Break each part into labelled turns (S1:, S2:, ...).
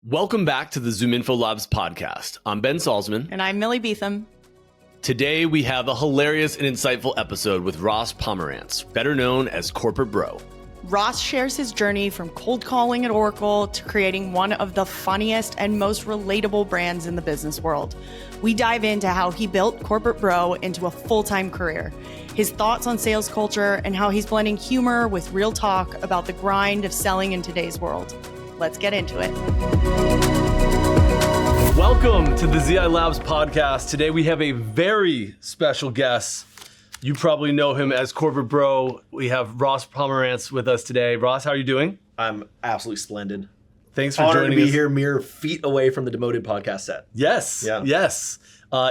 S1: Welcome back to the ZoomInfo Labs podcast. I'm Ben Salzman.
S2: And I'm Millie Beetham.
S1: Today we have a hilarious and insightful episode with Ross Pomerantz, better known as Corporate Bro.
S2: Ross shares his journey from cold calling at Oracle to creating one of the funniest and most relatable brands in the business world. We dive into how he built Corporate Bro into a full-time career, his thoughts on sales culture, and how he's blending humor with real talk about the grind of selling in today's world. Let's get into it.
S1: Welcome to the ZI Labs podcast. Today we have a very special guest. You probably know him as Corporate Bro. We have Ross Pomerantz with us today. Ross, how are you doing?
S3: I'm absolutely splendid.
S1: Thanks for
S3: Honored
S1: joining
S3: to be
S1: us.
S3: here mere feet away from the demoted podcast set.
S1: Yes,
S3: Yeah.
S1: yes.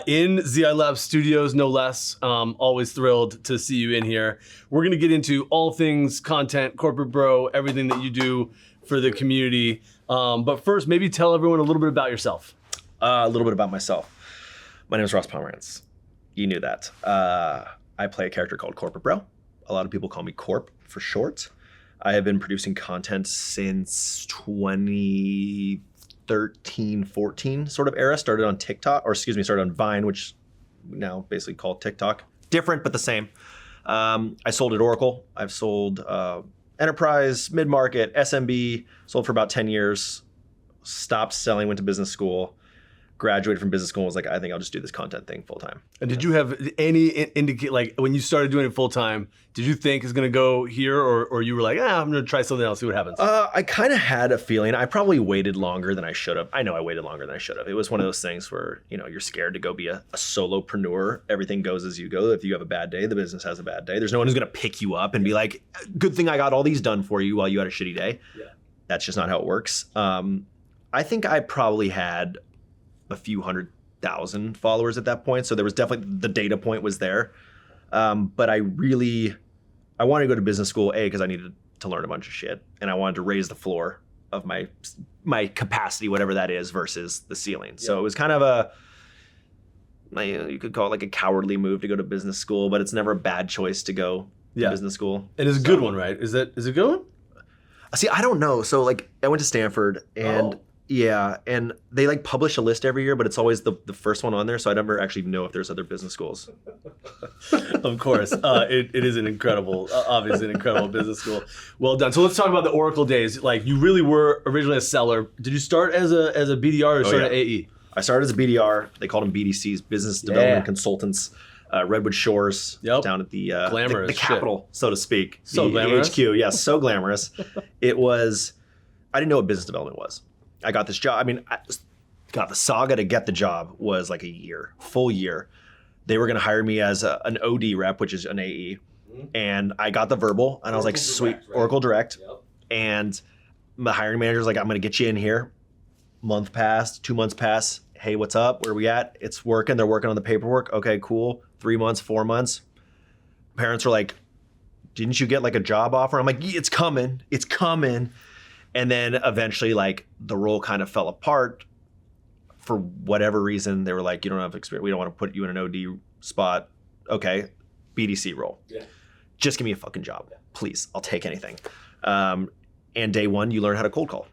S1: In ZI Labs studios, no less. Always thrilled to see you in here. We're going to get into all things content, Corporate Bro, everything that you do for the community. But first, maybe tell everyone a little bit about yourself.
S3: A little bit about myself. My name is Ross Pomerantz. You knew that. I play a character called Corporate Bro. A lot of people call me Corp for short. I have been producing content since 2013, 14 sort of era. Started on Vine, which we now basically call TikTok. Different, but the same. I sold at Oracle. I've sold enterprise, mid-market, SMB, sold for about 10 years, stopped selling, went to business school, graduated from business school and was like, I think I'll just do this content thing full time.
S1: And did you have any indicate, like when you started doing it full time, did you think it's going to go here or you were like, I'm going to try something else, see what happens?
S3: I kind of had a feeling. I probably waited longer than I should have. I know I waited longer than I should have. It was one of those things where, you're scared to go be a solopreneur. Everything goes as you go. If you have a bad day, the business has a bad day. There's no one who's going to pick you up and be like, good thing I got all these done for you while you had a shitty day. Yeah. That's just not how it works. I think I probably had a few 100,000 followers at that point. So there was definitely, the data point was there. But I wanted to go to business school, because I needed to learn a bunch of shit. And I wanted to raise the floor of my capacity, whatever that is, versus the ceiling. Yeah. So it was kind of you could call it like a cowardly move to go to business school, but it's never a bad choice to go to business school.
S1: And it's a good one, right? Is it a good one?
S3: See, I don't know. So I went to Stanford and yeah, and they publish a list every year, but it's always the first one on there. So I never actually know if there's other business schools.
S1: Of course. It is obviously an incredible business school. Well done. So let's talk about the Oracle days. You really were originally a seller. Did you start as a BDR or start at AE?
S3: I started as a BDR. They called them BDCs, Business Development Consultants. Redwood Shores, down at the capital, so to speak.
S1: So glamorous.
S3: HQ, yes, so glamorous. I didn't know what business development was. I got this job. The saga to get the job was like a full year. They were going to hire me as an OD rep, which is an AE. And I got the verbal, and I was like, sweet, right? Oracle Direct. Yep. And the hiring manager was like, I'm going to get you in here. Month passed, 2 months passed. Hey, what's up? Where are we at? It's working. They're working on the paperwork. Okay, cool. 3 months, 4 months. Parents were like, didn't you get a job offer? I'm like, yeah, it's coming. It's coming. And then eventually the role kind of fell apart for whatever reason. They were like, you don't have experience. We don't want to put you in an OD spot. Okay, BDC role. Yeah. Just give me a fucking job. Yeah. Please, I'll take anything. And day one, you learn how to cold call.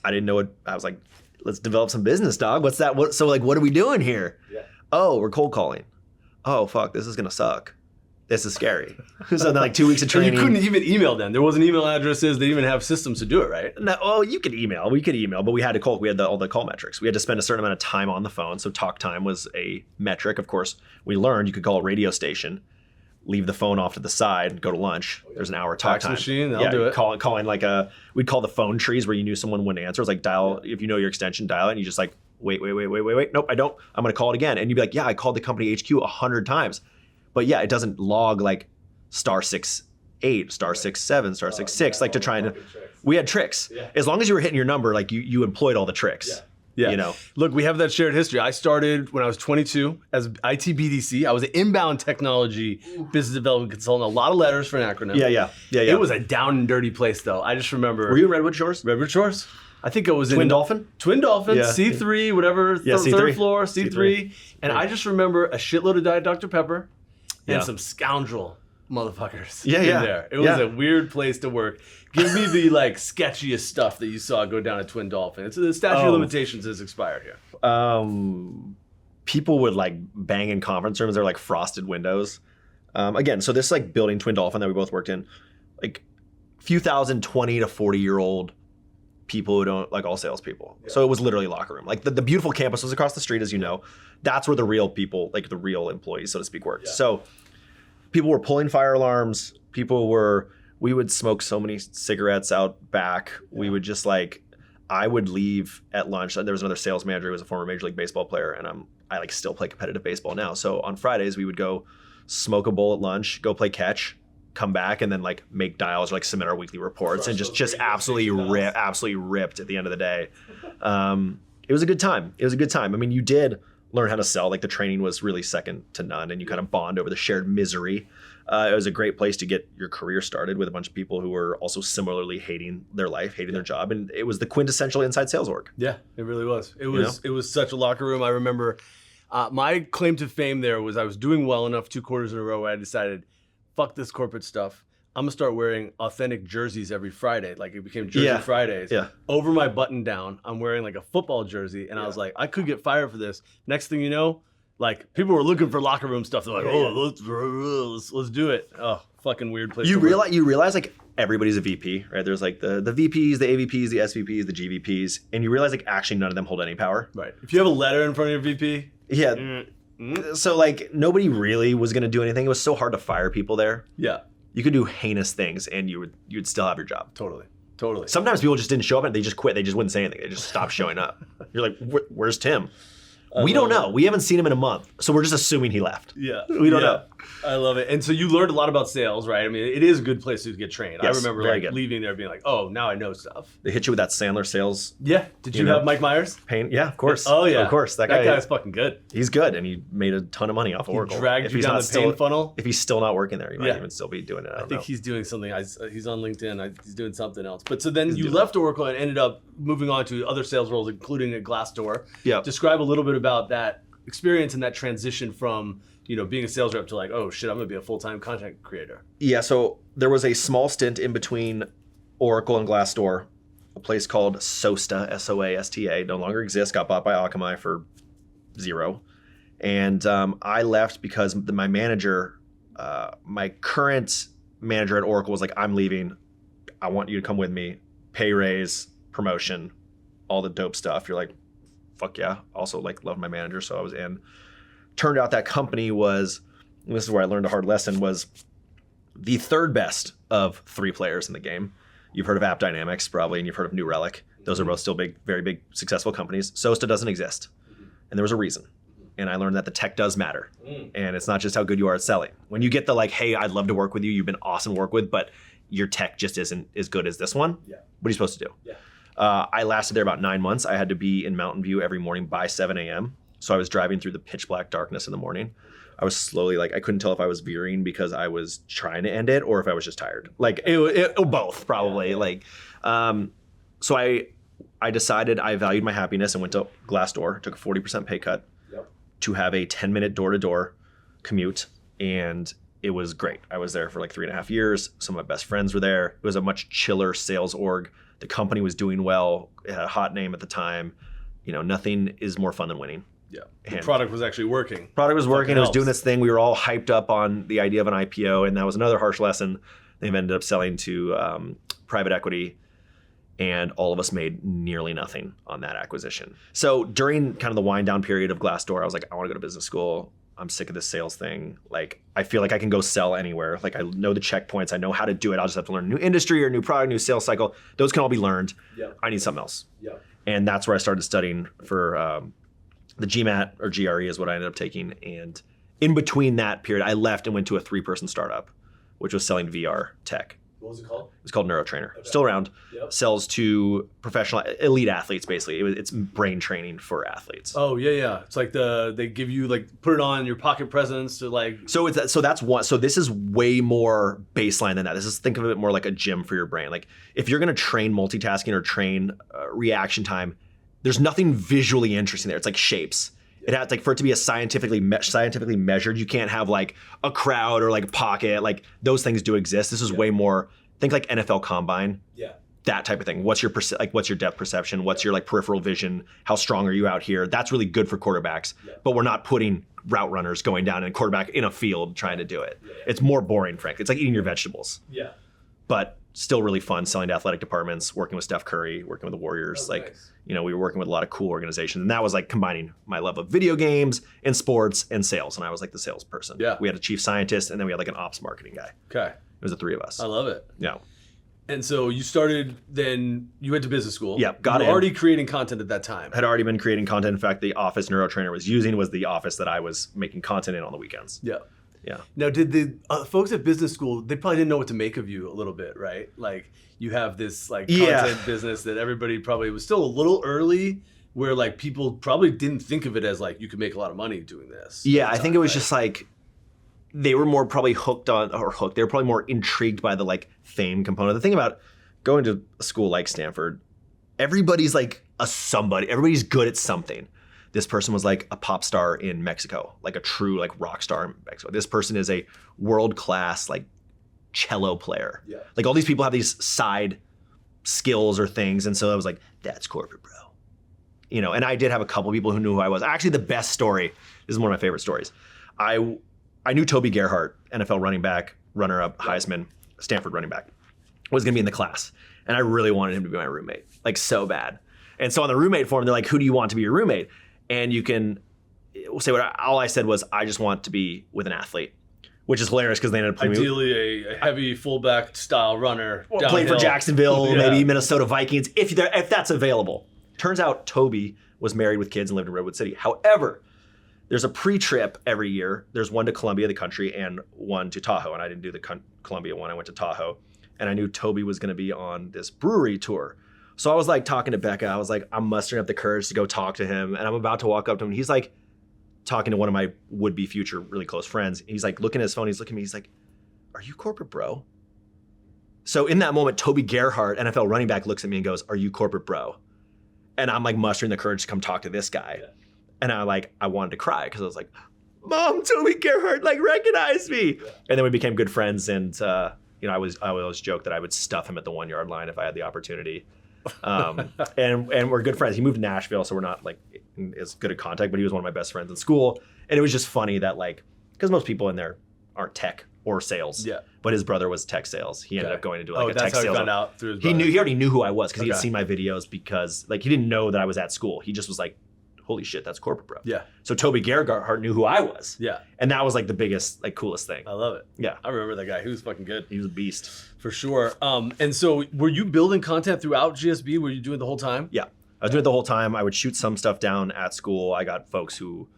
S3: I didn't know it. I was like, let's develop some business, dog. What's that? What are we doing here? Yeah. Oh, we're cold calling. Oh, fuck, this is going to suck. This is scary. So then 2 weeks of training.
S1: You couldn't even email them. There wasn't email addresses. They didn't even have systems to do it, right?
S3: No, you could email. We could email, but we had to call. We had all the call metrics. We had to spend a certain amount of time on the phone. So talk time was a metric. Of course, we learned you could call a radio station, leave the phone off to the side, and go to lunch. There's an hour talk
S1: Fax
S3: time.
S1: Machine, they'll do it.
S3: Calling we'd call the phone trees where you knew someone wouldn't answer. It was dial, if you know your extension, dial it, and you just wait. Nope, I don't. I'm going to call it again. And you'd be like, yeah, I called the company HQ 100 times. But yeah, it doesn't log *68, *67, *66, to try and. We had tricks. Yeah. As long as you were hitting your number, you employed all the tricks. Yeah.
S1: Look, we have that shared history. I started when I was 22 as IT BDC. I was an inbound technology business development consultant. A lot of letters for an acronym.
S3: Yeah.
S1: It was a down and dirty place, though. I just remember.
S3: Were you in Redwood Shores?
S1: Redwood Shores. I think it was
S3: Twin Dolphin,
S1: yeah. C3, whatever,
S3: C3.
S1: third floor, C3. And I just remember a shitload of Diet Dr. Pepper and some scoundrel motherfuckers
S3: Yeah,
S1: in
S3: yeah.
S1: there. It was
S3: Yeah.
S1: a weird place to work. Give me the like sketchiest stuff that you saw go down at Twin Dolphin. It's the statute of limitations has expired here.
S3: People would like bang in conference rooms. They're like frosted windows. Again, so this like building Twin Dolphin that we both worked in, like few thousand 20 to 40-year-old people who don't like all salespeople. Yeah. So it was literally a locker room. Like the beautiful campus was across the street, as you know. That's where the real people, like the real employees, so to speak, worked. Yeah. So people were pulling fire alarms. We would smoke so many cigarettes out back. Yeah. We would just like, I would leave at lunch. There was another sales manager who was a former Major League Baseball player, and I like still play competitive baseball now. So on Fridays we would go smoke a bowl at lunch, go play catch, come back, and then like make dials or like submit our weekly reports, and just absolutely ripped at the end of the day. It was a good time. I mean, you did learn how to sell. Like the training was really second to none, and you kind of bond over the shared misery. It was a great place to get your career started with a bunch of people who were also similarly hating their life, hating their job, and it was the quintessential inside sales org.
S1: Yeah, it really was. It was such a locker room. I remember my claim to fame there was I was doing well enough 2 quarters in a row where I decided, fuck this corporate stuff. I'm gonna start wearing authentic jerseys every Friday. Like it became Jersey Fridays. Yeah. Over my button down, I'm wearing like a football jersey, and I was like, I could get fired for this. Next thing you know, like people were looking for locker room stuff. They're like, let's do it. Oh, fucking weird place.
S3: You realize like everybody's a VP, right? There's like the VPs, the AVPs, the SVPs, the GVPs, and you realize like actually none of them hold any power.
S1: Right. If you have a letter in front of your VP.
S3: Yeah. So like nobody really was gonna do anything. It was so hard to fire people there.
S1: Yeah.
S3: You could do heinous things and you'd still have your job.
S1: Totally.
S3: Sometimes people just didn't show up and they just quit. They just wouldn't say anything. They just stopped showing up. You're like, where's Tim? We don't know. We haven't seen him in a month. So we're just assuming he left.
S1: Yeah.
S3: We don't know.
S1: I love it. And so you learned a lot about sales, right? I mean, it is a good place to get trained.
S3: Yes,
S1: I remember like leaving there being like, oh, now I know stuff.
S3: They hit you with that Sandler sales.
S1: Yeah. Did you have Mike Myers?
S3: Pain? Yeah, of course.
S1: Oh, yeah.
S3: Of course. That
S1: guy's fucking good.
S3: He's good. And he made a ton of money off of Oracle.
S1: He dragged you down the pain funnel.
S3: If he's still not working there, he might even still be doing it. I think
S1: he's doing something. He's on LinkedIn. He's doing something else. But so then you left Oracle and ended up moving on to other sales roles, including at Glassdoor.
S3: Yeah.
S1: Describe a little bit about that experience and that transition from being a sales rep to like, oh shit, I'm gonna be a full-time content creator.
S3: Yeah, so there was a small stint in between Oracle and Glassdoor, a place called Soasta, S-O-A-S-T-A, no longer exists, got bought by Akamai for $0. And I left because my manager, my current manager at Oracle was like, I'm leaving, I want you to come with me, pay raise, promotion, all the dope stuff. You're like, fuck yeah. Also like loved my manager, so I was in. Turned out that company was, and this is where I learned a hard lesson, was the third best of 3 players in the game. You've heard of App Dynamics probably, and you've heard of New Relic. Those are both still big, very big, successful companies. Soasta doesn't exist. And there was a reason. And I learned that the tech does matter. And it's not just how good you are at selling. When you get the like, hey, I'd love to work with you, you've been awesome to work with, but your tech just isn't as good as this one, what are you supposed to do?
S1: Yeah.
S3: I lasted there about 9 months. I had to be in Mountain View every morning by 7 a.m. So I was driving through the pitch black darkness in the morning. I was slowly like, I couldn't tell if I was veering because I was trying to end it or if I was just tired. Like it both probably. Yeah. Like, so I decided I valued my happiness and went to Glassdoor, took a 40% pay cut to have a 10-minute door-to-door commute. And it was great. I was there for like 3.5 years. Some of my best friends were there. It was a much chiller sales org. The company was doing well. It had a hot name at the time. Nothing is more fun than winning.
S1: Yeah. The product was actually working.
S3: Product was working. It was doing this thing. We were all hyped up on the idea of an IPO, and that was another harsh lesson. They've ended up selling to private equity, and all of us made nearly nothing on that acquisition. So during kind of the wind down period of Glassdoor, I was like, I want to go to business school. I'm sick of this sales thing. Like, I feel like I can go sell anywhere. Like, I know the checkpoints. I know how to do it. I'll just have to learn a new industry or a new product, new sales cycle. Those can all be learned. Yeah. I need something else. Yeah. And that's where I started studying for the GMAT, or GRE is what I ended up taking. And in between that period, I left and went to a 3-person startup, which was selling VR tech.
S1: What was it called?
S3: It was called NeuroTrainer. Okay. Still around. Yep. Sells to professional elite athletes, basically. It's brain training for athletes.
S1: Oh yeah. It's like they give you like put it on your pocket presence to like.
S3: So that's one. So this is way more baseline than that. Think of it more like a gym for your brain. Like if you're gonna train multitasking or train reaction time, there's nothing visually interesting there. It's like shapes. It has like for it to be a scientifically measured. You can't have like a crowd or like a pocket. Like those things do exist. This is way more. Think like NFL Combine.
S1: Yeah.
S3: That type of thing. What's your what's your depth perception? What's your like peripheral vision? How strong are you out here? That's really good for quarterbacks. Yeah. But we're not putting route runners going down and a quarterback in a field trying to do it. Yeah. It's more boring, frankly. It's like eating your vegetables.
S1: Yeah.
S3: But still really fun selling to athletic departments, working with Steph Curry, working with the Warriors.
S1: Oh, nice.
S3: We were working with a lot of cool organizations. And that was like combining my love of video games and sports and sales. And I was like the salesperson.
S1: Yeah.
S3: We had a chief scientist and then we had like an ops marketing guy.
S1: Okay.
S3: It was the three of us.
S1: I love it.
S3: Yeah.
S1: And so you started, then you went to business school.
S3: Yeah,
S1: got it. Already creating content at that time.
S3: Had already been creating content. In fact, the office NeuroTrainer was using was the office that I was making content in on the weekends.
S1: Yeah.
S3: Yeah.
S1: Now, did the folks at business school, they probably didn't know what to make of you a little bit, right? Like you have this like content business that everybody probably was still a little early where like people probably didn't think of it as like you could make a lot of money doing this.
S3: Yeah, I think it was just like they were more probably hooked. They were probably more intrigued by the like fame component. The thing about going to a school like Stanford, everybody's like a somebody. Everybody's good at something. This person was like a pop star in Mexico, like a true like rock star in Mexico. This person is a world-class like cello player. Yeah. Like all these people have these side skills or things. And so I was like, that's corporate, bro. And I did have a couple people who knew who I was. Actually, the best story, this is one of my favorite stories. I knew Toby Gerhart, NFL running back, runner-up, Heisman, Stanford running back, was gonna be in the class. And I really wanted him to be my roommate, like so bad. And so on the roommate form, they're like, who do you want to be your roommate? And you can say all I said was, I just want to be with an athlete, which is hilarious because they ended up playing
S1: ideally a heavy fullback style runner.
S3: Played for Jacksonville, maybe Minnesota Vikings, if that's available. Turns out Toby was married with kids and lived in Redwood City. However, there's a pre-trip every year. There's one to Columbia, the country, and one to Tahoe. And I didn't do the Columbia one. I went to Tahoe. And I knew Toby was going to be on this brewery tour. So I was like talking to Becca. I was like, I'm mustering up the courage to go talk to him. And I'm about to walk up to him. He's like talking to one of my would-be future really close friends. He's like looking at his phone. He's looking at me. He's like, are you corporate bro? So in that moment, Toby Gerhart, NFL running back, looks at me and goes, are you corporate bro? And I'm like mustering the courage to come talk to this guy. Yeah. And I wanted to cry because I was like, Mom, Toby Gerhart like recognized me. Yeah. And then we became good friends. And I always joke that I would stuff him at the 1 yard line if I had the opportunity. And we're good friends. He moved to Nashville, so we're not like as good at contact, but he was one of my best friends in school. And it was just funny that like, because most people in there aren't tech or sales. Yeah. But his brother was tech sales. He ended up going to do like a tech sales.
S1: That's how he found out through his brother.
S3: He already knew who I was because he had seen my videos because like he didn't know that I was at school. He just was like, holy shit, that's corporate bro. Yeah. So Toby Gerhart knew who I was. Yeah. And that was like the biggest, like coolest thing.
S1: I love it. Yeah. I remember that guy. He was fucking good.
S3: He was a beast.
S1: For sure. And so were you building content throughout GSB? Were you doing it the whole time?
S3: Yeah. I was doing it the whole time. I would shoot some stuff down at school. I got folks who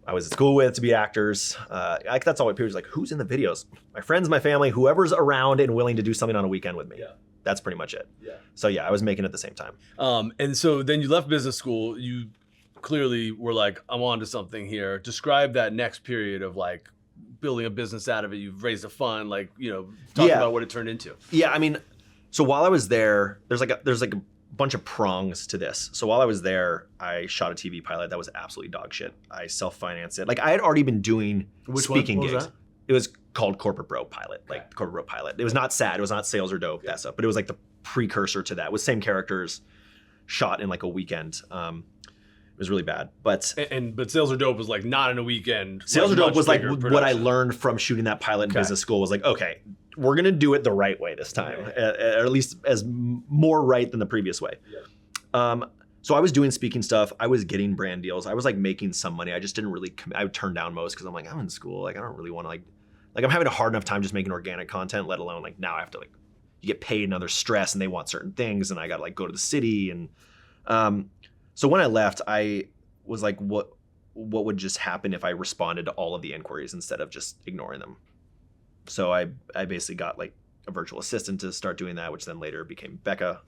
S3: I was at school with to be actors. That's all my peers like, who's in the videos? My friends, my family, whoever's around and willing to do something on a weekend with me. Yeah. That's pretty much it. Yeah. So yeah, I was making it at the same time.
S1: And so then you left business school. You clearly were like, I'm on to something here. Describe that next period of like building a business out of it. You've raised a fund, like, talk about what it turned into.
S3: Yeah, I mean, so while I was there, there's like a bunch of prongs to this. So while I was there, I shot a TV pilot that was absolutely dog shit. I self-financed it. Like I had already been doing speaking gigs. That? It was called Corporate Bro Pilot, like Corporate Bro Pilot. It was not sad. It was not Sales or Dope, that stuff. But it was like the precursor to that with same characters shot in like a weekend. It was really bad, but
S1: Sales or Dope was like not in a weekend.
S3: Sales or Dope was like what I learned from shooting that pilot in business school was like, okay, we're gonna do it the right way this time, at least as more right than the previous way. Yeah. So I was doing speaking stuff. I was getting brand deals. I was like making some money. I just didn't really. I would turn down most because I'm like, I'm in school. Like I don't really want to like I'm having a hard enough time just making organic content, let alone like now I have to like you get paid and other stress and they want certain things and I got to like go to the city and. So when I left, I was like, what would just happen if I responded to all of the inquiries instead of just ignoring them? So I basically got like a virtual assistant to start doing that, which then later became Becca.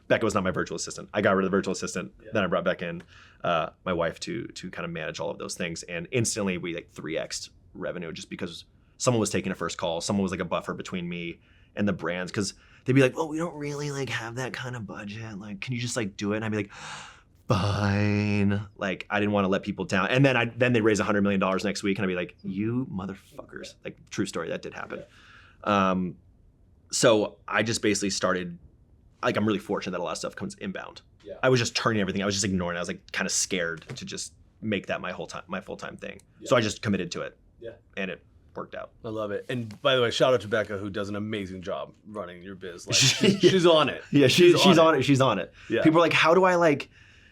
S3: Becca was not my virtual assistant. I got rid of the virtual assistant. Yeah. Then I brought back in my wife to kind of manage all of those things. And instantly we like 3x'd revenue just because someone was taking a first call. Someone was like a buffer between me and the brands because they'd be like, well, we don't really like have that kind of budget. Like, can you just like do it? And I'd be like, fine. Like, I didn't want to let people down. And then they raise $100 million next week, and I'd be like, you motherfuckers. Like, true story, that did happen. So I just basically started, like, I'm really fortunate that a lot of stuff comes inbound.
S1: Yeah.
S3: I was just turning everything. I was just ignoring it. I was like kind of scared to just make that my full-time thing. Yeah. So I just committed to it. Yeah. And it worked out.
S1: I love it. And by the way, shout out to Becca, who does an amazing job running your biz. Like, she's on it.
S3: Yeah, she's on it. She's on it.
S1: Yeah.
S3: People are like, how do I like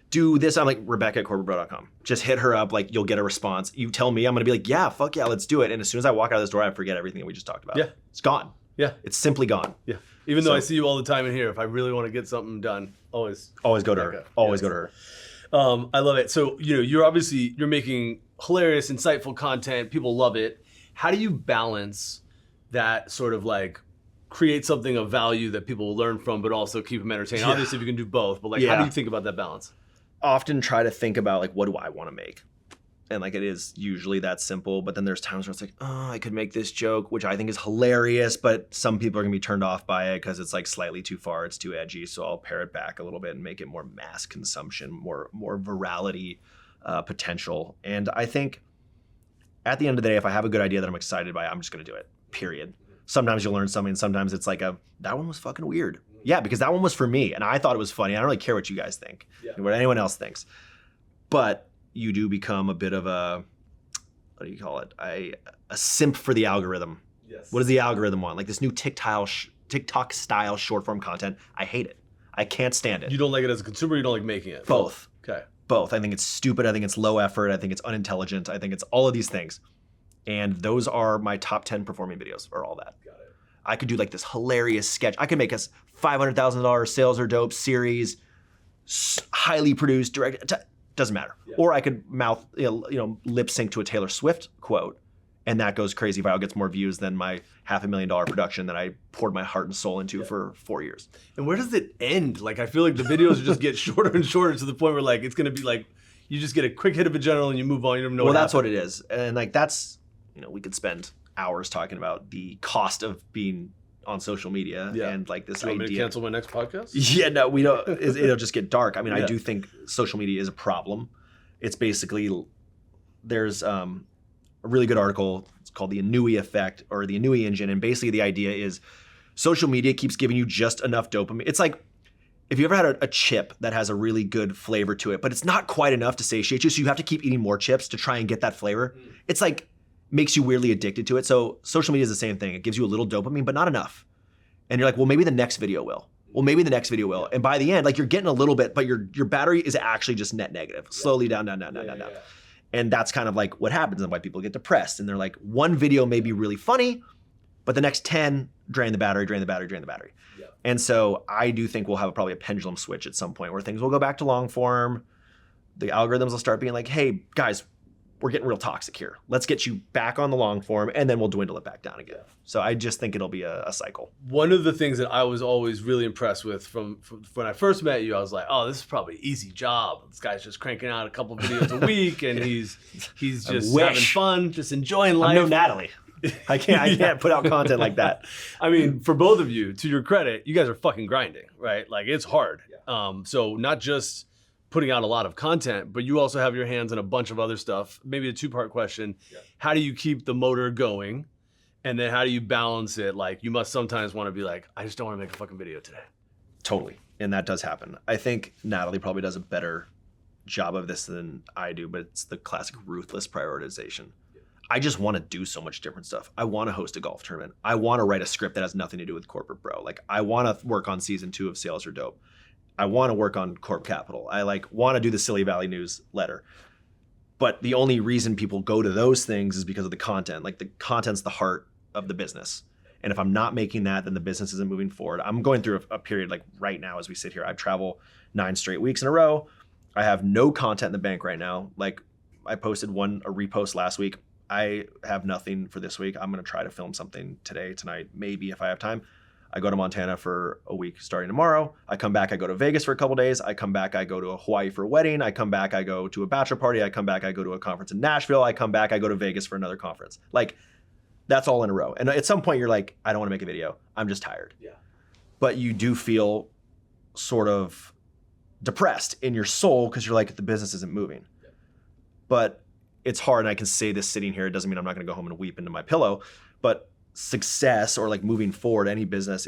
S3: do this? I'm like, Rebecca at corporatebro.com. Just hit her up. Like, you'll get a response. You tell me, I'm going to be like, yeah, fuck yeah, let's do it. And as soon as I walk out of this door, I forget everything that we just talked about.
S1: Yeah.
S3: It's gone.
S1: Yeah.
S3: It's simply gone.
S1: Yeah. Even though I see you all the time in here, if I really want to get something done, always
S3: go to her. Always go to her.
S1: I love it. So, you're making hilarious, insightful content. People love it. How do you balance that sort of like create something of value that people will learn from, but also keep them entertained? Yeah. Obviously, if you can do both, but like, how do you think about that balance?
S3: Often try to think about like, what do I want to make? And like, it is usually that simple, but then there's times where it's like, oh, I could make this joke, which I think is hilarious, but some people are gonna be turned off by it because it's like slightly too far, it's too edgy. So I'll pare it back a little bit and make it more mass consumption, more virality potential. And I think at the end of the day, if I have a good idea that I'm excited by, I'm just gonna do it, period. Sometimes you'll learn something, sometimes it's like that one was fucking weird. Yeah, because that one was for me and I thought it was funny. I don't really care what you guys think, what anyone else thinks. But you do become a bit of a, what do you call it? A simp for the algorithm. Yes. What does the algorithm want? Like this new TikTok style short form content. I hate it. I can't stand it.
S1: You don't like it as a consumer, you don't like making it?
S3: Both.
S1: Okay.
S3: Both. I think it's stupid. I think it's low effort. I think it's unintelligent. I think it's all of these things. And those are my top 10 performing videos, or all that. Got it. I could do like this hilarious sketch. I could make a $500,000 Sales Are Dope series, highly produced, direct. Doesn't matter. Yeah. Or I could lip sync to a Taylor Swift quote, and that goes crazy viral, gets more views than my $500,000 production that I poured my heart and soul into for 4 years.
S1: And where does it end? Like, I feel like the videos just get shorter and shorter to the point where like it's gonna be like you just get a quick hit of adrenaline and you move on. You don't know.
S3: Well, that's what it is, and like that's we could spend hours talking about the cost of being on social media and like this idea.
S1: Want me to cancel my next podcast?
S3: Yeah, no, we don't. It'll just get dark. I mean, I do think social media is a problem. It's basically, there's a really good article. It's called the Inui effect or the Inui engine. And basically the idea is social media keeps giving you just enough dopamine. It's like if you ever had a chip that has a really good flavor to it, but it's not quite enough to satiate you. So you have to keep eating more chips to try and get that flavor. It's like, makes you weirdly addicted to it. So social media is the same thing. It gives you a little dopamine, but not enough. And you're like, well, maybe the next video will. Well, maybe the next video will. And by the end, like you're getting a little bit, but your battery is actually just net negative, slowly down. And that's kind of like what happens and why people get depressed. And they're like, one video may be really funny, but the next 10 drain the battery. Yeah. And so I do think we'll have probably a pendulum switch at some point where things will go back to long form. The algorithms will start being like, hey, guys, we're getting real toxic here. Let's get you back on the long form, and then we'll dwindle it back down again. So I just think it'll be a cycle.
S1: One of the things that I was always really impressed with from when I first met you, I was like, oh, this is probably an easy job. This guy's just cranking out a couple videos a week, and he's just having fun, just enjoying life.
S3: I'm no Natalie. I can't put out content like that.
S1: I mean, for both of you, to your credit, you guys are fucking grinding, right? Like it's hard. Yeah. So not just putting out a lot of content, but you also have your hands in a bunch of other stuff. Maybe a two-part question. Yeah. How do you keep the motor going? And then how do you balance it? Like you must sometimes want to be like, I just don't want to make a fucking video today.
S3: Totally. And that does happen. I think Natalie probably does a better job of this than I do, but it's the classic ruthless prioritization. Yeah. I just want to do so much different stuff. I want to host a golf tournament. I want to write a script that has nothing to do with Corporate Bro. Like I want to work on season 2 of Sales Are Dope. I want to work on Corp Capital. I want to do the Silly Valley newsletter. But the only reason people go to those things is because of the content. Like the content's the heart of the business. And if I'm not making that, then the business isn't moving forward. I'm going through a period like right now as we sit here. I travel 9 straight weeks in a row. I have no content in the bank right now. Like I posted a repost last week. I have nothing for this week. I'm going to try to film something today, tonight, maybe if I have time. I go to Montana for a week starting tomorrow. I come back, I go to Vegas for a couple days. I come back, I go to Hawaii for a wedding. I come back, I go to a bachelor party. I come back, I go to a conference in Nashville. I come back, I go to Vegas for another conference. Like that's all in a row. And at some point you're like, I don't want to make a video. I'm just tired. Yeah. But you do feel sort of depressed in your soul because you're like, the business isn't moving. Yeah. But it's hard, and I can say this sitting here. It doesn't mean I'm not going to go home and weep into my pillow. But success, or like moving forward, any business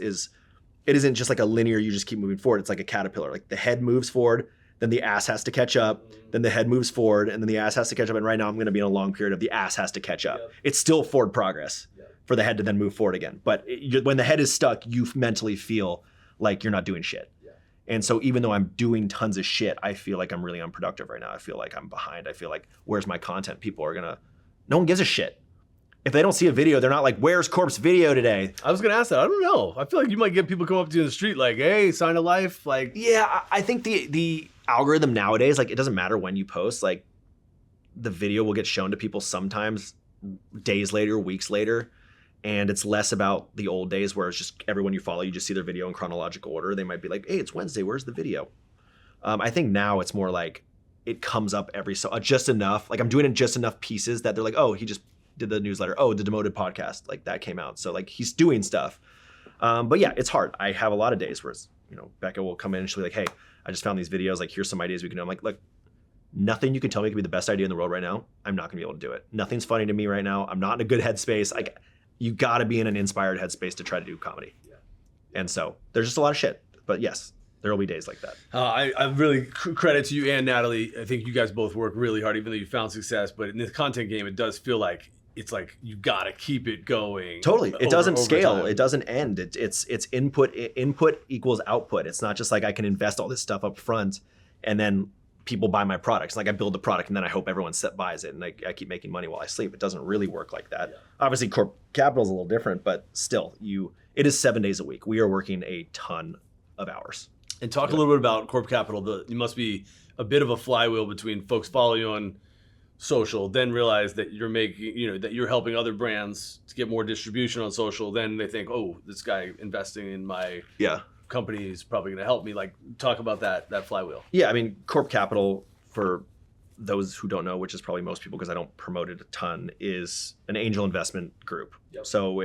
S3: it isn't just like a linear, you just keep moving forward. It's like a caterpillar. Like the head moves forward, then the ass has to catch up, then the head moves forward, and then the ass has to catch up. And right now I'm going to be in a long period of the ass has to catch up. Yep. It's still forward progress for the head to then move forward again. But when the head is stuck, you mentally feel like you're not doing shit. Yeah. And so even though I'm doing tons of shit, I feel like I'm really unproductive right now. I feel like I'm behind. I feel like, where's my content? No one gives a shit. If they don't see a video, they're not like, where's Corp's video today?
S1: I was going to ask that. I don't know. I feel like you might get people come up to you in the street like, hey, sign of life. Like,
S3: yeah, I think the algorithm nowadays, like, it doesn't matter when you post, like the video will get shown to people sometimes days later, weeks later. And it's less about the old days where it's just everyone you follow, you just see their video in chronological order. They might be like, hey, it's Wednesday, where's the video? I think now it's more like it comes up just enough. Like I'm doing it in just enough pieces that they're like, oh, he just did the newsletter. Oh, the Demoted podcast, like that came out. So like he's doing stuff. But yeah, it's hard. I have a lot of days where it's, Becca will come in and she'll be like, hey, I just found these videos. Like, here's some ideas we can do. I'm like, look, nothing you can tell me could be the best idea in the world right now. I'm not gonna be able to do it. Nothing's funny to me right now. I'm not in a good headspace. Like, you gotta be in an inspired headspace to try to do comedy. Yeah. And so there's just a lot of shit. But yes, there will be days like that.
S1: I really credit to you and Natalie. I think you guys both work really hard, even though you found success. But in this content game, it does feel like it's like you gotta keep it going.
S3: Totally. It doesn't scale. Time. It doesn't end. It's input equals output. It's not just like I can invest all this stuff up front and then people buy my products. Like I build the product and then I hope everyone buys it and I keep making money while I sleep. It doesn't really work like that. Yeah. Obviously, Corp Capital is a little different, but still, it is 7 days a week. We are working a ton of hours.
S1: And talk a little bit about Corp Capital. You must be a bit of a flywheel between folks follow you on social, then realize that you're making, that you're helping other brands to get more distribution on social. Then they think, oh, this guy investing in my company is probably going to help me. Like, talk about that flywheel.
S3: Yeah, I mean, Corp Capital, for those who don't know, which is probably most people because I don't promote it a ton, is an angel investment group. Yep. So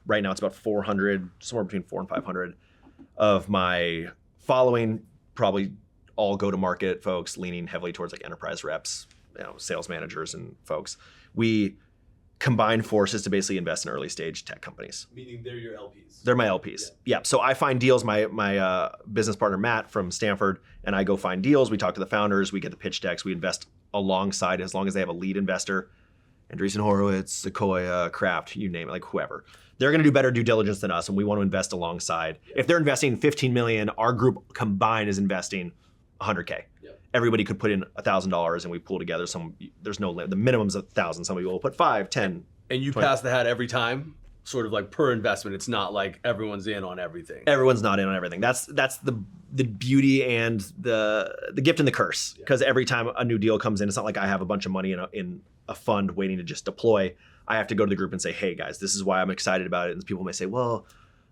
S3: right now it's about 400, somewhere between 400 and 500 of my following, probably all go-to-market folks leaning heavily towards like enterprise reps, sales managers and folks. We combine forces to basically invest in early stage tech companies.
S1: Meaning they're your LPs.
S3: They're my LPs. Yeah. So I find deals, my business partner, Matt from Stanford, and I go find deals. We talk to the founders, we get the pitch decks, we invest alongside as long as they have a lead investor. Andreessen Horowitz, Sequoia, Kraft, you name it, like whoever. They're going to do better due diligence than us, and we want to invest alongside. If they're investing $15 million, our group combined is investing $100K. Everybody could put in $1,000 and we pool together. There's no limit. The minimum's 1,000. Some people will put 5, 10.
S1: And you 20. Pass the hat every time, sort of like per investment. It's not like everyone's in on everything.
S3: Everyone's not in on everything. That's the beauty and the gift and the curse. Because every time a new deal comes in, it's not like I have a bunch of money in a fund waiting to just deploy. I have to go to the group and say, hey guys, this is why I'm excited about it. And people may say, well,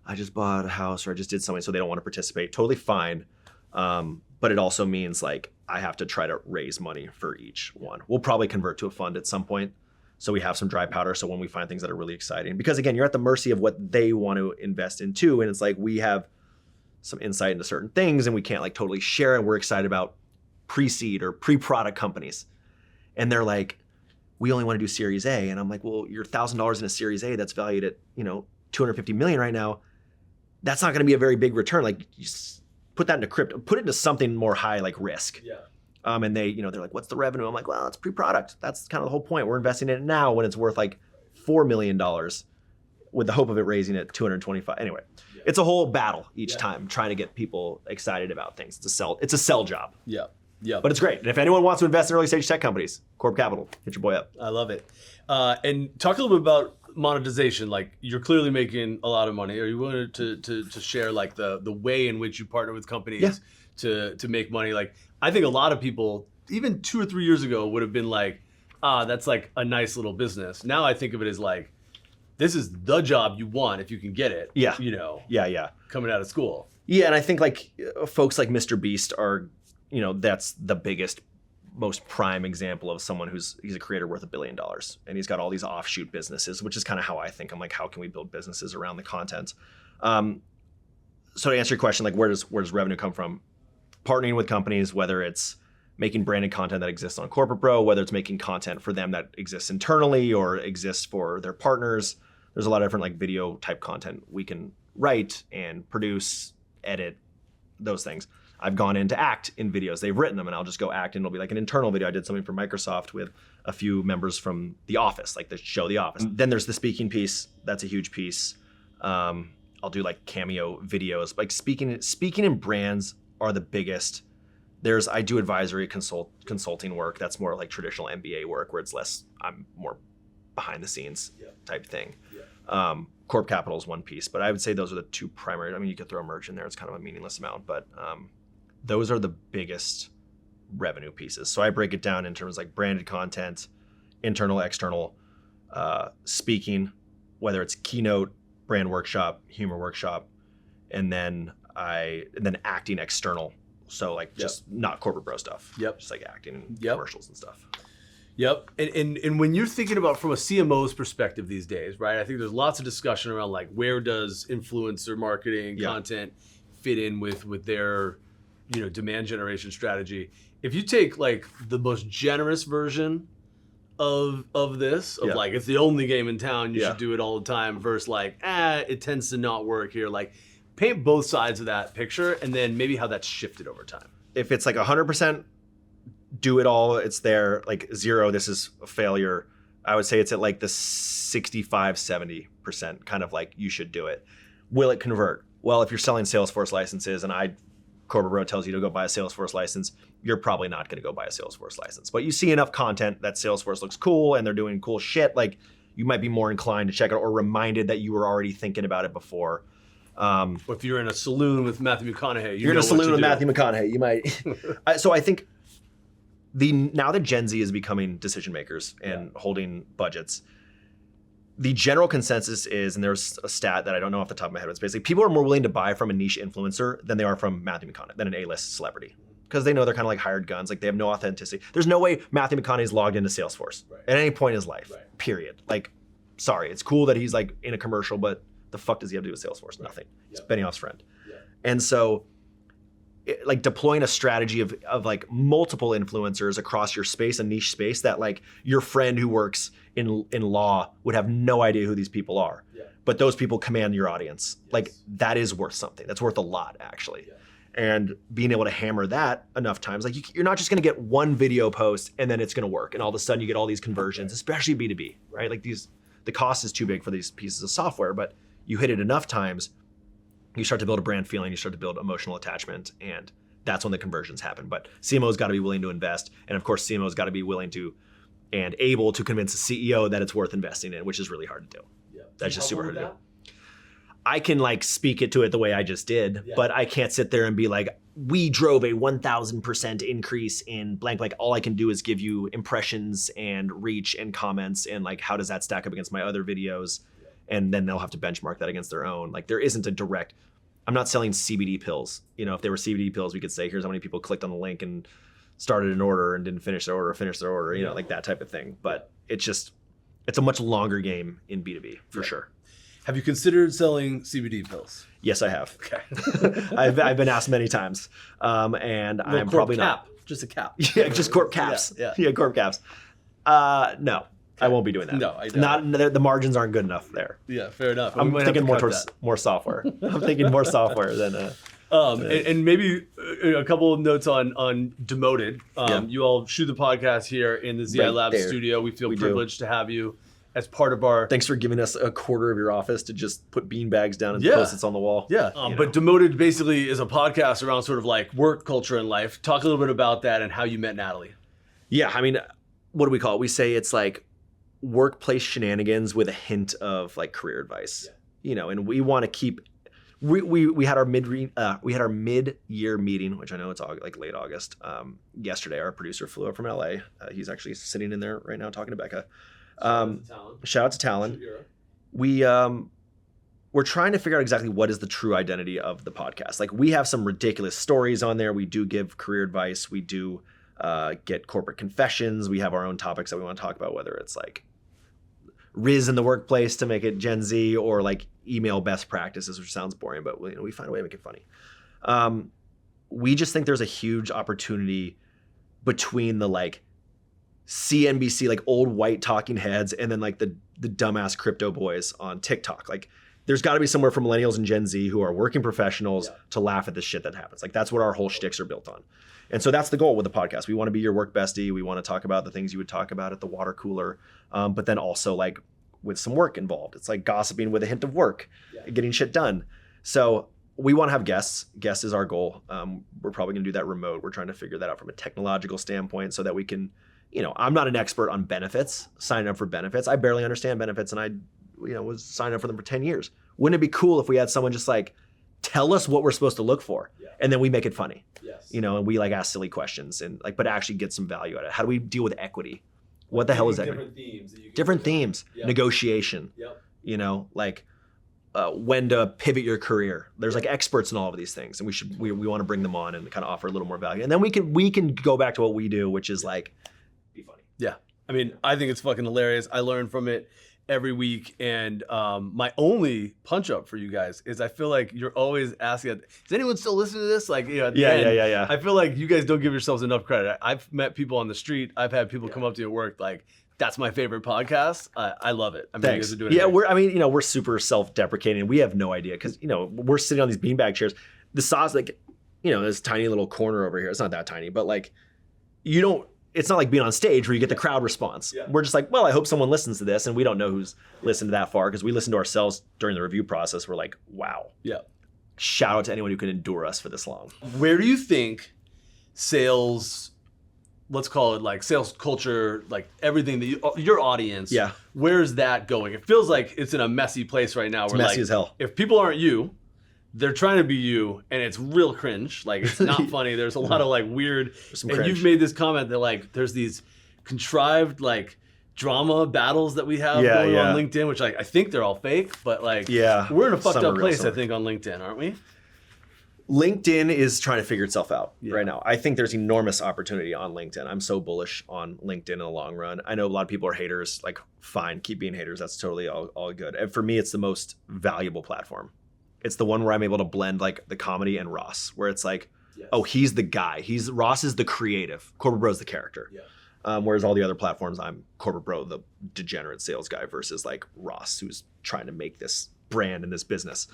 S3: I just bought a house or I just did something, so they don't want to participate. Totally fine. But it also means like I have to try to raise money for each one. We'll probably convert to a fund at some point. So we have some dry powder. So when we find things that are really exciting, because again, you're at the mercy of what they want to invest in too. And it's like, we have some insight into certain things and we can't like totally share it. We're excited about pre-seed or pre-product companies. And they're like, we only want to do Series A. And I'm like, well, your $1,000 in a Series A that's valued at, $250 million right now. That's not going to be a very big return. Like, you put that into crypto, put it into something more high, like risk. Yeah. And they, they're like, what's the revenue? I'm like, well, it's pre-product. That's kind of the whole point. We're investing in it now when it's worth like $4 million with the hope of it raising at 225. Anyway, It's a whole battle each time trying to get people excited about things. It's a sell job.
S1: Yeah. Yeah.
S3: But it's great. And if anyone wants to invest in early stage tech companies, Corp Capital, hit your boy up.
S1: I love it. And talk a little bit about monetization. Like, you're clearly making a lot of money. Are you willing to share like the way in which you partner with companies to make money? Like, I think a lot of people, even 2 or 3 years ago, would have been like, that's like a nice little business. Now I think of it as like, this is the job you want if you can get it.
S3: Yeah.
S1: Coming out of school.
S3: Yeah. And I think like folks like Mr. Beast are, that's the biggest, most prime example of someone he's a creator worth $1 billion. And he's got all these offshoot businesses, which is kind of how I think. I'm like, how can we build businesses around the content? So to answer your question, like where does revenue come from? partnering with companies, whether it's making branded content that exists on Corporate Bro, whether it's making content for them that exists internally or exists for their partners. There's a lot of different like video type content we can write and produce, edit, those things. I've gone into act in videos. They've written them and I'll just go act and it'll be like an internal video. I did something for Microsoft with a few members from The Office, like the show The Office. Then there's the speaking piece. That's a huge piece. I'll do like cameo videos. Like speaking in brands are the biggest. I do advisory consulting work. That's more like traditional MBA work where it's less, I'm more behind the scenes type thing. Corp Capital is one piece, but I would say those are the two primary. I mean, you could throw merch in there. It's kind of a meaningless amount, but those are the biggest revenue pieces. So I break it down in terms like branded content, internal, external, speaking, whether it's keynote, brand workshop, humor workshop, and then acting external. So like just not Corporate Bro stuff. Just like acting and commercials and stuff.
S1: And when you're thinking about from a CMO's perspective these days, right? I think there's lots of discussion around like where does influencer marketing content fit in with their demand generation strategy. If you take like the most generous version of this, of like it's the only game in town, you should do it all the time, versus like it tends to not work here. Like paint both sides of that picture and then maybe how that's shifted over time.
S3: If it's like 100% do it all, it's there, like 0, this is a failure, I would say it's at like the 65-70% kind of like you should do it. Will it convert? Well, if you're selling Salesforce licenses and Corporate Bro tells you to go buy a Salesforce license, you're probably not going to go buy a Salesforce license. But you see enough content that Salesforce looks cool and they're doing cool shit, like you might be more inclined to check it or reminded that you were already thinking about it before.
S1: If you're in a saloon with Matthew McConaughey,
S3: you're in a saloon with Matthew McConaughey, you might. So I think now that Gen Z is becoming decision makers and holding budgets, the general consensus is, and there's a stat that I don't know off the top of my head, but it's basically people are more willing to buy from a niche influencer than they are from Matthew McConaughey, than an A-list celebrity. Because they know they're kind of like hired guns, like they have no authenticity. There's no way Matthew McConaughey's logged into Salesforce at any point in his life, period. Like, sorry, it's cool that he's like in a commercial, but the fuck does he have to do with Salesforce? Nothing. It's Benioff's friend. And so like deploying a strategy of like multiple influencers across your space, a niche space that like your friend who works in law would have no idea who these people are. But those people command your audience. Like that is worth something. That's worth a lot actually. And being able to hammer that enough times, like you're not just gonna get one video post and then it's gonna work. And all of a sudden you get all these conversions, especially B2B, right? Like the cost is too big for these pieces of software, but you hit it enough times, you start to build a brand feeling, you start to build emotional attachment, and that's when the conversions happen. But CMO's got to be willing to invest, and of course CMO's got to be willing to and able to convince a CEO that it's worth investing in, which is really hard to do. That's just super hard to do. I can like speak it to it the way I just did, but I can't sit there and be like, we drove a 1,000% increase in blank. Like all I can do is give you impressions and reach and comments and like how does that stack up against my other videos? And then they'll have to benchmark that against their own. Like there isn't a direct, I'm not selling CBD pills. If they were CBD pills, we could say, here's how many people clicked on the link and started an order and didn't finish their order, like that type of thing. But it's a much longer game in B2B for sure.
S1: Have you considered selling CBD pills?
S3: Yes, I have.
S1: Okay.
S3: I've been asked many times. And I'm probably
S1: cap.
S3: not.
S1: Just a cap.
S3: Yeah, just Corp caps. Yeah, Corp caps. No. I won't be doing that.
S1: No, I don't.
S3: The margins aren't good enough there.
S1: Yeah, fair enough.
S3: I'm thinking more towards more software. I'm thinking more software than.
S1: And maybe a couple of notes on Demoted. You all shoot the podcast here in the ZI Labs studio. We feel privileged to have you as part of our.
S3: Thanks for giving us a quarter of your office to just put bean bags down and Post-its on the wall.
S1: Yeah, but Demoted basically is a podcast around sort of like work culture and life. Talk a little bit about that and how you met Natalie.
S3: Yeah, I mean, what do we call it? We say it's like workplace shenanigans with a hint of like career advice, and we want to keep. We had our mid-year meeting, which I know it's like late August. Yesterday, our producer flew up from LA. He's actually sitting in there right now talking to Becca. Shout out to Talon. We're trying to figure out exactly what is the true identity of the podcast. Like we have some ridiculous stories on there. We do give career advice. We do get corporate confessions. We have our own topics that we want to talk about, whether it's like Riz in the workplace to make it Gen Z or like email best practices, which sounds boring, but we find a way to make it funny. we just think there's a huge opportunity between the like CNBC, like old white talking heads, and then like the dumbass crypto boys on TikTok. Like there's got to be somewhere for millennials and Gen Z who are working professionals to laugh at the shit that happens. Like that's what our whole shticks are built on. And so that's the goal with the podcast. We want to be your work bestie. We want to talk about the things you would talk about at the water cooler, but then also like with some work involved. It's like gossiping with a hint of work, getting shit done. So we want to have guests. Guests is our goal. We're probably going to do that remote. We're trying to figure that out from a technological standpoint so that we can, you know, I'm not an expert on benefits, signing up for benefits. I barely understand benefits, and I, you know, was signing up for them for 10 years. Wouldn't it be cool if we had someone just like tell us what we're supposed to look for, and then we make it funny, you know, and we like ask silly questions and like, but actually get some value out of it. How do we deal with equity? What the hell is equity? Different themes, negotiation, you know, like when to pivot your career. There's like experts in all of these things, and we want to bring them on and kind of offer a little more value. And then we can go back to what we do, which is like be funny. Yeah.
S1: I mean, I think it's fucking hilarious. I learn from it every week, and my only punch up for you guys is I feel like you're always asking, does anyone still listen to this? Like, you know, at the end, I feel like you guys don't give yourselves enough credit. I've met people on the street. I've had people come up to you at work like, that's my favorite podcast. I love it. I mean,
S3: thanks.
S1: You guys are doing it.
S3: I mean, you know, we're super self-deprecating. We have no idea because, you know, we're sitting on these beanbag chairs. The sauce, like, you know, this tiny little corner over here. It's not that tiny, but like, it's not like being on stage where you get the crowd response. We're just like, well, I hope someone listens to this, and we don't know who's listened to that far because we listen to ourselves during the review process. We're like, wow. Yeah. Shout out to anyone who can endure us for this long.
S1: Where do you think sales, let's call it like sales culture, like everything that your audience, where's that going? It feels like it's in a messy place right now.
S3: It's messy as hell.
S1: If people aren't you, they're trying to be you, and it's real cringe. Like, it's not funny. There's a lot of like weird, and cringe. You've made this comment that like there's these contrived like drama battles that we have going on LinkedIn, which like I think they're all fake, but like we're in a fucked up place, I think, on LinkedIn, aren't we?
S3: LinkedIn is trying to figure itself out right now. I think there's enormous opportunity on LinkedIn. I'm so bullish on LinkedIn in the long run. I know a lot of people are haters. Like, fine, keep being haters. That's totally all good. And for me, it's the most valuable platform. It's the one where I'm able to blend like the comedy and Ross, where it's like, oh, he's the guy. Ross is the creative. Corporate Bro's the character. Whereas all the other platforms, I'm Corporate Bro, the degenerate sales guy, versus like Ross, who's trying to make this brand and this business.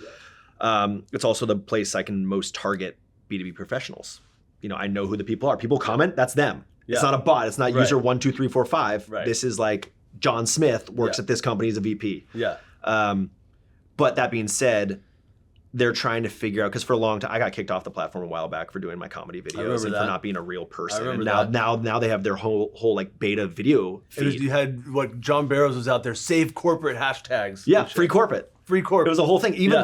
S3: It's also the place I can most target B2B professionals. You know, I know who the people are. People comment, that's them. It's not a bot. It's not user 12345. This is like John Smith works at this company as a VP. But that being said, they're trying to figure out, because for a long time, I got kicked off the platform a while back for doing my comedy videos and for not being a real person. And now they have their whole like beta video feed.
S1: You had what John Barrows was out there, save corporate hashtags.
S3: Yeah, free corporate.
S1: Free corporate.
S3: It was a whole thing. Even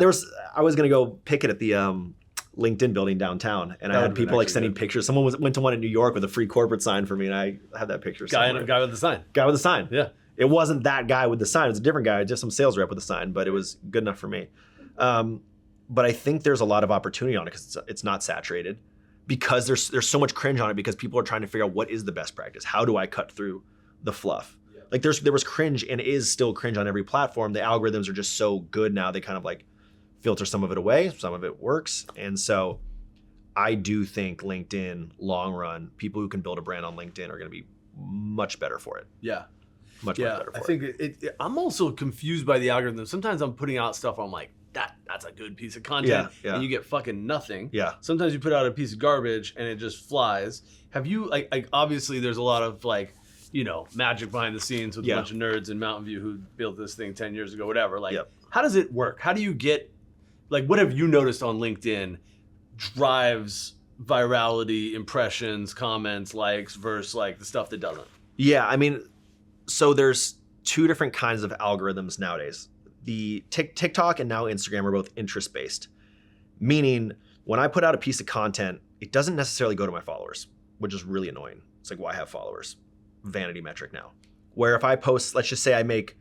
S3: I was gonna go picket at the LinkedIn building downtown, and I had people like sending pictures. Someone went to one in New York with a free corporate sign for me, and I had that picture.
S1: Guy with the sign.
S3: Guy with the sign. Yeah. It wasn't that guy with the sign. It was a different guy, just some sales rep with a sign, but it was good enough for me. But I think there's a lot of opportunity on it because it's not saturated, because there's so much cringe on it, because people are trying to figure out what is the best practice. How do I cut through the fluff? Like there was cringe and is still cringe on every platform. The algorithms are just so good now, they kind of like filter some of it away, some of it works. And so I do think LinkedIn, long run, people who can build a brand on LinkedIn are going to be much better for it. Much better for it.
S1: I think I'm also confused by the algorithm. Sometimes I'm putting out stuff where I'm like, that's a good piece of content, and you get fucking nothing. Sometimes you put out a piece of garbage and it just flies. Have you like obviously there's a lot of like, you know, magic behind the scenes with a bunch of nerds in Mountain View who built this thing 10 years ago, whatever. Like, how does it work? How do you get, like, what have you noticed on LinkedIn drives virality, impressions, comments, likes, versus like the stuff that doesn't?
S3: Yeah, I mean, so there's two different kinds of algorithms nowadays. The TikTok and now Instagram are both interest-based, meaning when I put out a piece of content, it doesn't necessarily go to my followers, which is really annoying. It's like, why have followers? Vanity metric now. Where if I post, let's just say I make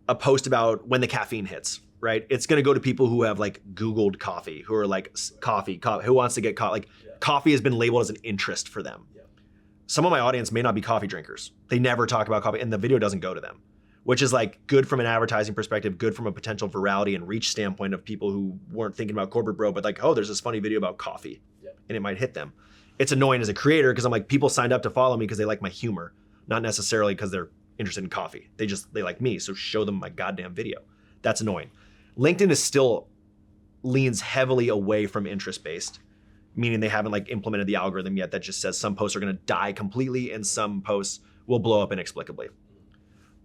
S3: a post about when the caffeine hits, right? It's going to go to people who have like Googled coffee, who are like coffee, who wants to get coffee. Like coffee has been labeled as an interest for them. Some of my audience may not be coffee drinkers. They never talk about coffee, and the video doesn't go to them, which is like good from an advertising perspective, good from a potential virality and reach standpoint of people who weren't thinking about Corporate Bro, but like, oh, there's this funny video about coffee. and it might hit them. It's annoying as a creator because I'm like, people signed up to follow me because they like my humor, not necessarily because they're interested in coffee. They like me, so show them my goddamn video. That's annoying. LinkedIn is still leans heavily away from interest-based, meaning they haven't like implemented the algorithm yet that just says some posts are going to die completely and some posts will blow up inexplicably.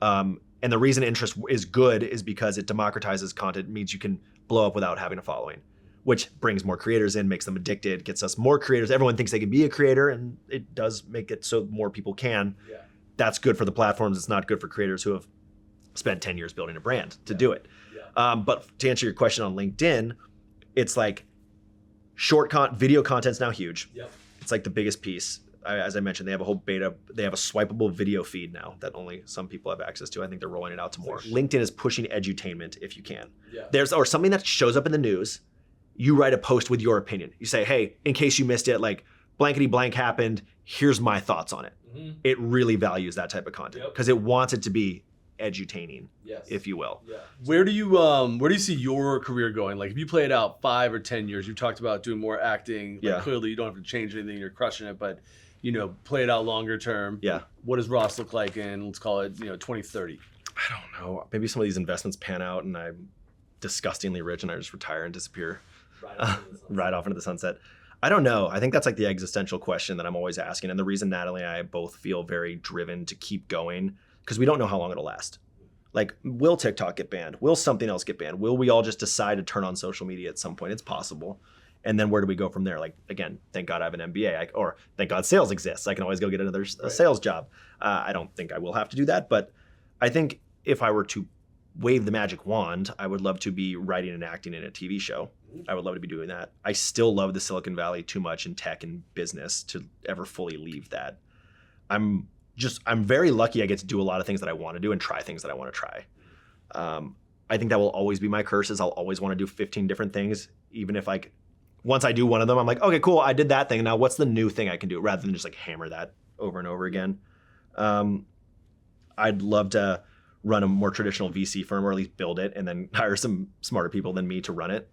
S3: And the reason interest is good is because it democratizes content, means you can blow up without having a following, which brings more creators in, makes them addicted, gets us more creators. Everyone thinks they can be a creator, and it does make it so more people can. Yeah. That's good for the platforms. It's not good for creators who have spent 10 years building a brand to do it. Yeah. But to answer your question on LinkedIn, it's like video content's now huge. Yep. It's like the biggest piece. As I mentioned, they have a whole beta. They have a swipeable video feed now that only some people have access to. I think they're rolling it out to more. LinkedIn is pushing edutainment if you can. Yeah. Or something that shows up in the news. You write a post with your opinion. You say, hey, in case you missed it, like blankety blank happened. Here's my thoughts on it. Mm-hmm. It really values that type of content because it wants it to be edutaining, if you will. Yeah.
S1: Where do you see your career going? Like if you play it out 5 or 10 years, you've talked about doing more acting. Like clearly you don't have to change anything. You're crushing it, but play it out longer term. Yeah. What does Ross look like in, let's call it, 2030?
S3: I don't know. Maybe some of these investments pan out and I'm disgustingly rich and I just retire and disappear right off into the sunset. I don't know. I think that's like the existential question that I'm always asking. And the reason Natalie and I both feel very driven to keep going, because we don't know how long it'll last. Like, will TikTok get banned? Will something else get banned? Will we all just decide to turn on social media at some point? It's possible. And then where do we go from there? Like, again, thank God I have an MBA, or thank God sales exists. I can always go get another sales job. I don't think I will have to do that, but I think if I were to wave the magic wand, I would love to be writing and acting in a TV show. I would love to be doing that. I still love the Silicon Valley too much in tech and business to ever fully leave that. I'm very lucky I get to do a lot of things that I want to do and try things that I want to try. I think that will always be my curse, is I'll always want to do 15 different things, even if once I do one of them, I'm like, okay, cool, I did that thing. Now what's the new thing I can do, rather than just like hammer that over and over again. I'd love to run a more traditional VC firm, or at least build it and then hire some smarter people than me to run it.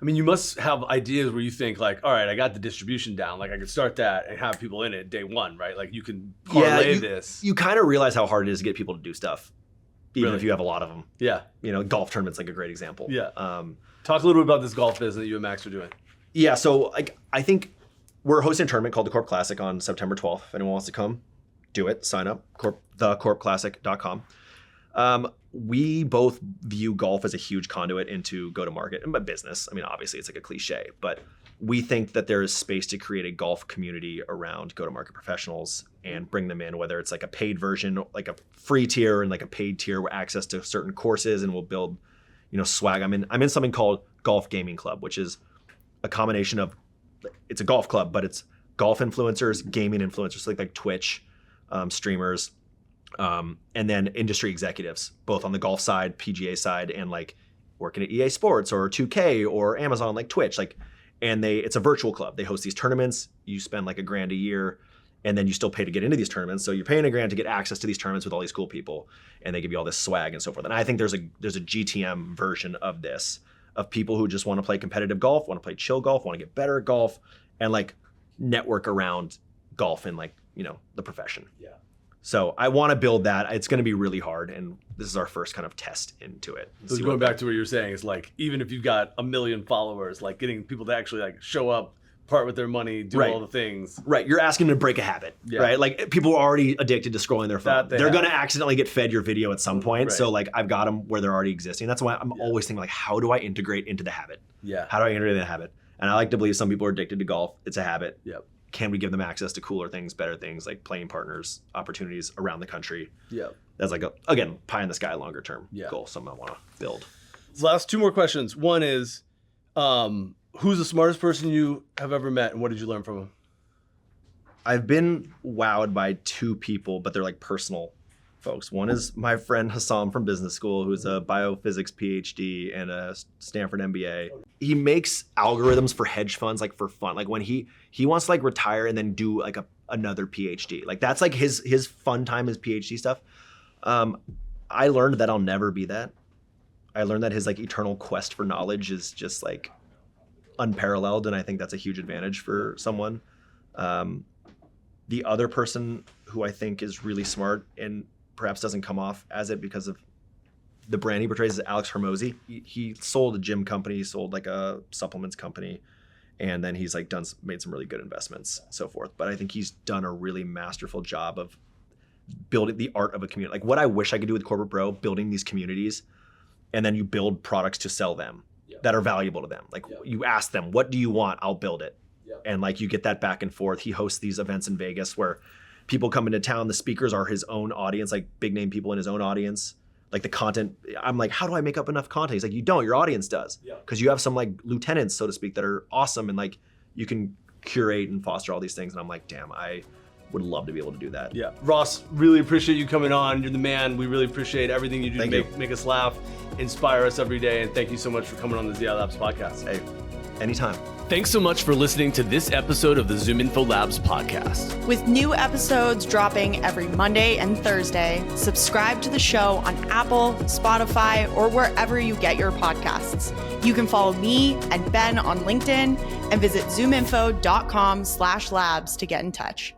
S1: I mean, you must have ideas where you think like, all right, I got the distribution down. Like I could start that and have people in it day one, right? Like you can parlay this.
S3: You kind of realize how hard it is to get people to do stuff, even if you have a lot of them. Yeah. Golf tournaments like a great example. Yeah.
S1: Talk a little bit about this golf business that you and Max are doing.
S3: Yeah. So I think we're hosting a tournament called the Corp Classic on September 12th. If anyone wants to come, do it. Sign up. thecorpclassic.com. We both view golf as a huge conduit into go-to-market and business. I mean, obviously it's like a cliche, but we think that there is space to create a golf community around go-to-market professionals and bring them in, whether it's like a paid version, like a free tier and like a paid tier with access to certain courses, and we'll build, swag. I'm in something called Golf Gaming Club, which is a combination of, it's a golf club, but it's golf influencers, gaming influencers, like Twitch, streamers, and then industry executives, both on the golf side, PGA side, and like working at EA Sports or 2K or Amazon, like Twitch, and it's a virtual club. They host these tournaments. You spend like $1,000 a year, and then you still pay to get into these tournaments. So you're paying $1,000 to get access to these tournaments with all these cool people, and they give you all this swag and so forth. And I think there's a GTM version of this, of people who just want to play competitive golf, want to play chill golf, want to get better at golf, and like network around golf and like, the profession. Yeah. So I want to build that. It's going to be really hard, and this is our first kind of test into it.
S1: So going back to what you're saying is like, even if you've got 1 million followers, like getting people to actually like show up, part with their money, do all the things.
S3: Right. You're asking them to break a habit, right? Like people are already addicted to scrolling their phone. They're going to accidentally get fed your video at some point. Right. So like I've got them where they're already existing. That's why I'm always thinking like, how do I integrate into the habit? Yeah. How do I integrate the habit? And I like to believe some people are addicted to golf. It's a habit. Yep. Can we give them access to cooler things, better things, like playing partners, opportunities around the country? Yeah. That's like, again, pie in the sky, longer term goal, something I want to build.
S1: So last 2 more questions. One is, who's the smartest person you have ever met, and what did you learn from him?
S3: I've been wowed by 2 people, but they're like personal folks. One is my friend Hassam from business school, who's a biophysics PhD and a Stanford MBA. He makes algorithms for hedge funds, like for fun. Like when he wants to like retire and then do like another PhD. Like that's like his fun time, his PhD stuff. I learned that I'll never be that. I learned that his like eternal quest for knowledge is just like unparalleled, and I think that's a huge advantage for someone. The other person who I think is really smart and perhaps doesn't come off as it because of the brand he portrays is Alex Hormozy. He sold a gym company, sold like a supplements company, and then he's like made some really good investments, so forth. But I think he's done a really masterful job of building the art of a community. Like what I wish I could do with Corporate Bro, building these communities, and then you build products to sell them that are valuable to them. Like you ask them, what do you want? I'll build it. And like you get that back and forth. He hosts these events in Vegas where people come into town. The speakers are his own audience, like big name people in his own audience. Like the content, I'm like, how do I make up enough content? He's like, you don't, your audience does. Because you have some like lieutenants, so to speak, that are awesome. And like you can curate and foster all these things. And I'm like, damn, I would love to be able to do that.
S1: Yeah. Ross, really appreciate you coming on. You're the man. We really appreciate everything you do to make us laugh, inspire us every day. And thank you so much for coming on the ZI Labs podcast.
S3: Hey, anytime.
S1: Thanks so much for listening to this episode of the ZoomInfo Labs podcast.
S2: With new episodes dropping every Monday and Thursday, subscribe to the show on Apple, Spotify, or wherever you get your podcasts. You can follow me and Ben on LinkedIn and visit zoominfo.com/labs to get in touch.